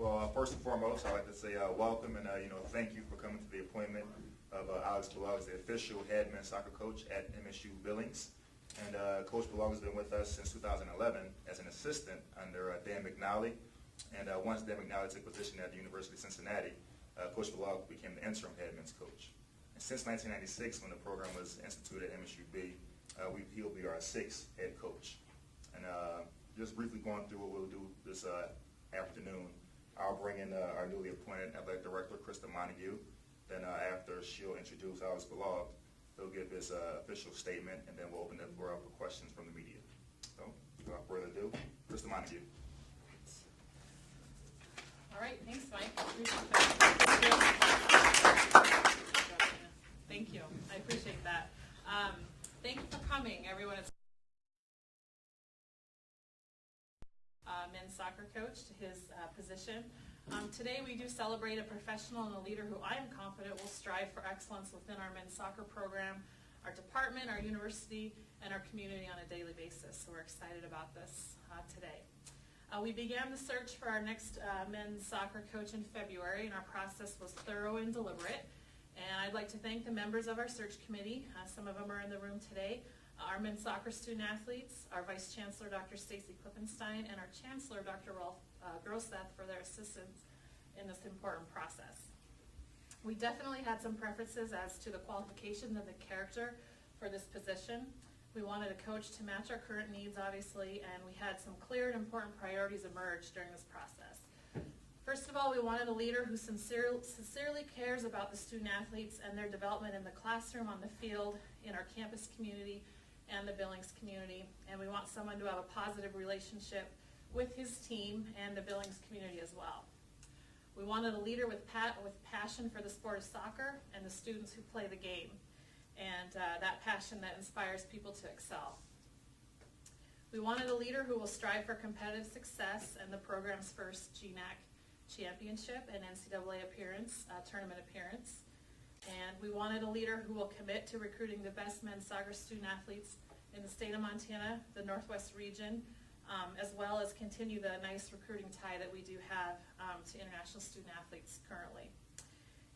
Well, first and foremost, I'd like to say welcome and thank you for coming to the appointment of Alex Balog as the official head men's soccer coach at MSU Billings. And Coach Balog has been with us since 2011 as an assistant under Dan McNally. And once Dan McNally took position at the University of Cincinnati, Coach Balog became the interim head men's coach. And since 1996, when the program was instituted at MSUB, he'll be our sixth head coach. And just briefly going through what we'll do this afternoon, I'll bring in our newly appointed athletic director, Krista Montague. Then after she'll introduce Alex Balog, he'll give his official statement, and then we'll open the floor up for questions from the media. So, without further ado, Krista Montague. All right, thanks, Mike. Thank you. I appreciate that. Thank you for coming, everyone. It's men's soccer coach to his position. Today we do celebrate a professional and a leader who I am confident will strive for excellence within our men's soccer program, our department, our university, and our community on a daily basis. So we're excited about this today. We began the search for our next men's soccer coach in February, and our process was thorough and deliberate. And I'd like to thank the members of our search committee. Some of them are in the room today. Our men's soccer student athletes, our Vice Chancellor, Dr. Stacy Klippenstein, and our Chancellor, Dr. Rolf Groseth, for their assistance in this important process. We definitely had some preferences as to the qualifications and the character for this position. We wanted a coach to match our current needs, obviously, and we had some clear and important priorities emerge during this process. First of all, we wanted a leader who sincerely cares about the student athletes and their development in the classroom, on the field, in our campus community, and the Billings community. And we want someone to have a positive relationship with his team and the Billings community as well. We wanted a leader with passion for the sport of soccer and the students who play the game, and that passion that inspires people to excel. We wanted a leader who will strive for competitive success and the program's first GNAC championship and NCAA tournament appearance. And we wanted a leader who will commit to recruiting the best men's soccer student athletes in the state of Montana, the Northwest region, as well as continue the nice recruiting tie that we do have to international student athletes currently.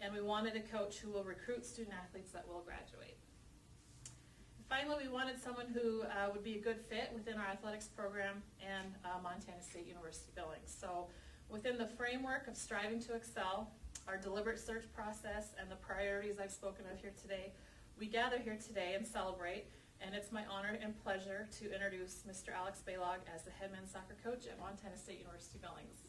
And we wanted a coach who will recruit student athletes that will graduate. And finally, we wanted someone who would be a good fit within our athletics program and Montana State University Billings. So within the framework of striving to excel, our deliberate search process, and the priorities I've spoken of here today, we gather here today and celebrate, and it's my honor and pleasure to introduce Mr. Alex Balog as the head men's soccer coach at Montana State University Billings.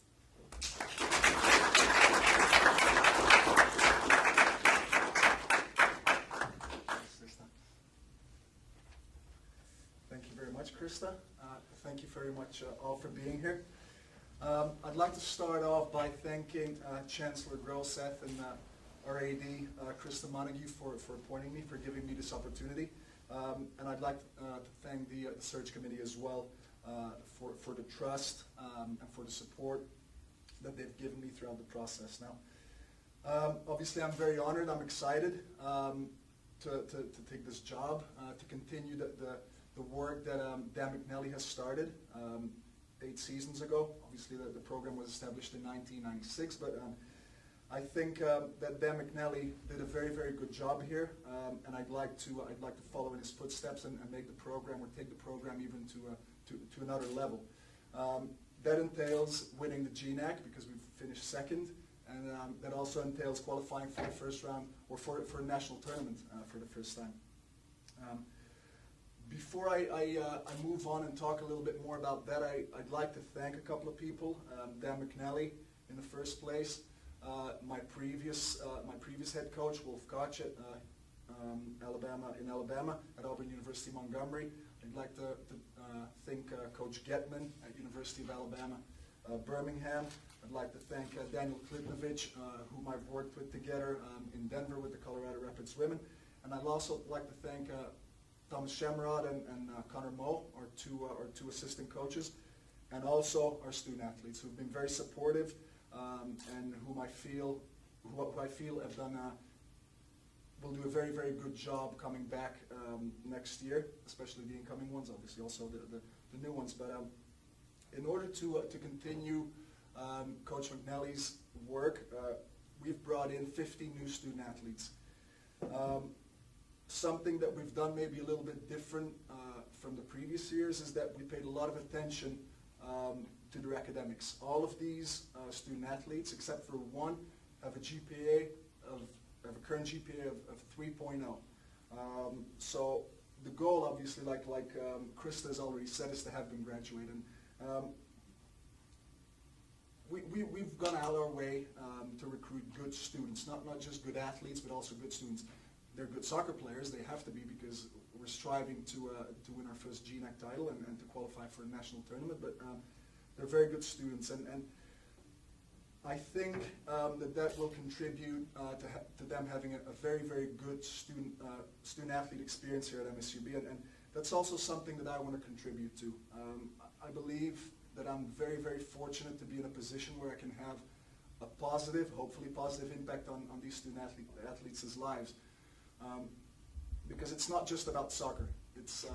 Thank you very much, Krista. Thank you very much all for being here. I'd like to start off by thanking Chancellor Groseth and our AD, Krista Montague, for appointing me, for giving me this opportunity. And I'd like to thank the search committee as well for the trust and for the support that they've given me throughout the process. Now, obviously I'm very honored, I'm excited to take this job, to continue the work that Dan McNally has started 8 seasons ago. Obviously the program was established in 1996, but I think that Dan McNally did a very, very good job here, and I'd like to follow in his footsteps and make the program, or take the program even to another level. That entails winning the GNAC, because we've finished second, and that also entails qualifying for the first round, or for a national tournament for the first time. Before I move on and talk a little bit more about that, I'd like to thank a couple of people. Dan McNally in the first place, my previous head coach, Wolf Koch at Alabama, at Auburn University Montgomery. I'd like to thank Coach Getman at University of Alabama Birmingham. I'd like to thank Daniel Klipnovich, whom I've worked with together in Denver with the Colorado Rapids women. And I'd also like to thank Thomas Shamrod and Connor Moe, our two assistant coaches, and also our student athletes who've been very supportive and who I feel have done will do a very, very good job coming back next year, especially the incoming ones, obviously also the new ones. But in order to continue Coach McNally's work, we've brought in 50 new student athletes. Something that we've done maybe a little bit different from the previous years is that we paid a lot of attention to their academics. All of these student athletes, except for one, have a current GPA of 3.0. So the goal, obviously, like Krista has already said, is to have them graduate. And we've gone out our way to recruit good students, not just good athletes, but also good students. They're good soccer players. They have to be, because we're striving to win our first GNAC title and to qualify for a national tournament. But they're very good students, and I think that will contribute to them having a very, very good student athlete experience here at MSUB, and that's also something that I want to contribute to. I believe that I'm very, very fortunate to be in a position where I can have a positive, hopefully positive impact on these student athletes' lives. Because it's not just about soccer. It's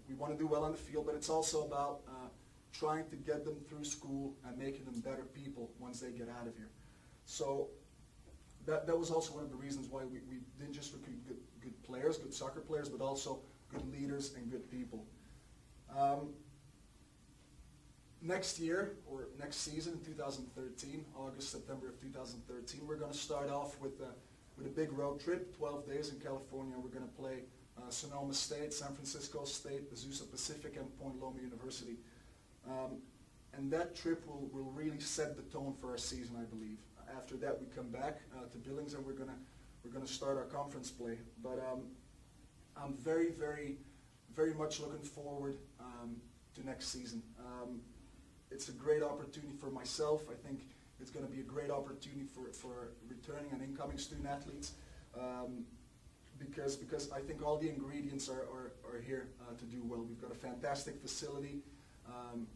we want to do well on the field, but it's also about trying to get them through school and making them better people once they get out of here. So that was also one of the reasons why we didn't just recruit good players, good soccer players, but also good leaders and good people. Next year, or next season in 2013, August, September of 2013, we're going to start off with a big road trip, 12 days in California. We're going to play Sonoma State, San Francisco State, Azusa Pacific, and Point Loma University. And that trip will really set the tone for our season, I believe. After that, we come back to Billings, and we're gonna start our conference play. But I'm very, very, very much looking forward to next season. It's a great opportunity for myself. I think it's going to be a great opportunity for returning and incoming student athletes, because I think all the ingredients are here to do well. We've got a fantastic facility.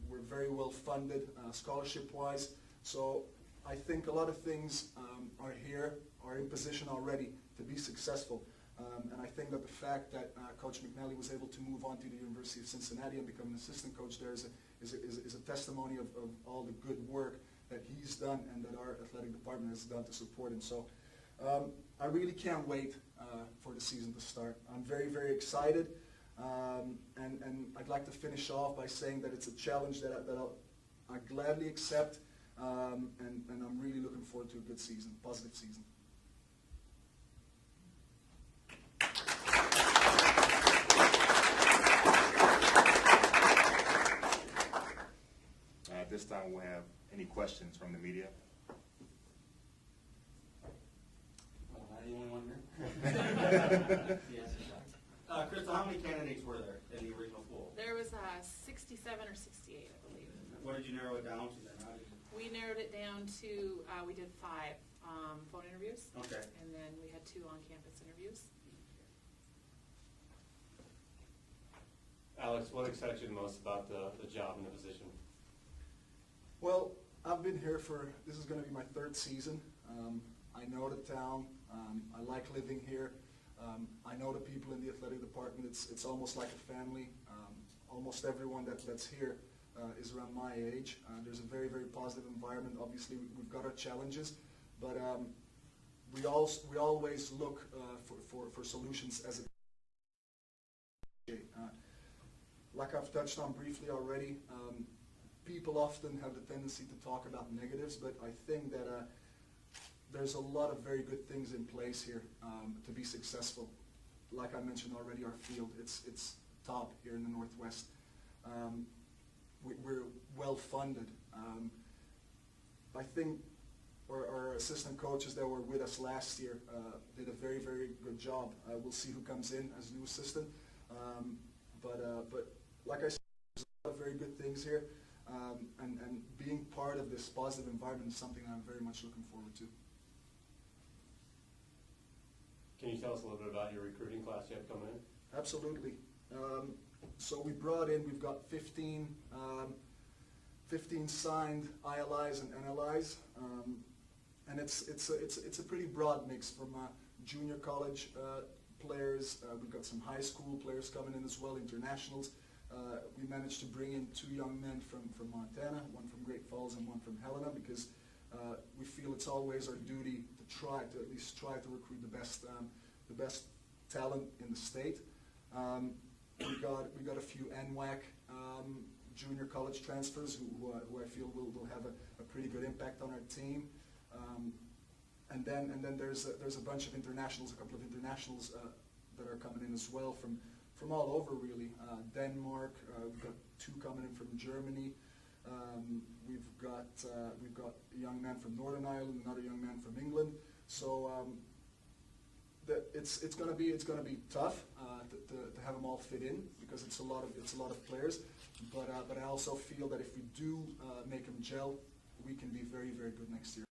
We're very well funded scholarship-wise. So I think a lot of things are in position already to be successful. And I think that the fact that Coach McNally was able to move on to the University of Cincinnati and become an assistant coach there is a testimony of all the good work that he's done and that our athletic department has done to support him. So I really can't wait for the season to start. I'm very, very excited. And I'd like to finish off by saying that it's a challenge that I gladly accept, and I'm really looking forward to a good season, positive season. At this time, we'll have any questions from the media. The only one here? Yes. Crystal, how many candidates were there in the original pool? There was 67 or 68, I believe. What did you narrow it down to then? We narrowed it down to, we did 5 phone interviews. Okay. And then we had 2 on-campus interviews. Alex, what excites you the most about the job and the position? Well, I've been here this is going to be my 3rd season. I know the town. I like living here. I know the people in the athletic department. It's almost like a family. Almost everyone that's here is around my age. There's a very, very positive environment. Obviously, we've got our challenges, but we always look for solutions as a like I've touched on briefly already. People often have the tendency to talk about negatives, but I think that there's a lot of very good things in place here to be successful. Like I mentioned already, our field, it's top here in the Northwest. We're well funded. I think our assistant coaches that were with us last year did a very, very good job. We'll see who comes in as new assistant. But like I said, there's a lot of very good things here. And being part of this positive environment is something I'm very much looking forward to. Can you tell us a little bit about your recruiting class you have coming in? Absolutely. So we've got 15 signed ILIs and NLIs, and it's a pretty broad mix from junior college players. We've got some high school players coming in as well, internationals. We managed to bring in 2 young men from Montana, one from Great Falls and one from Helena, because we feel it's always our duty to at least try to recruit the best talent in the state. We got a few NWAC junior college transfers who I feel will have a pretty good impact on our team. And then there's a bunch of internationals, a couple of internationals that are coming in as well from all over really. Denmark, we've got 2 coming in from Germany. We've got a young man from Northern Ireland, another young man from England. So it's going to be tough to have them all fit in, because it's a lot of players. But I also feel that if we do make them gel, we can be very, very good next year.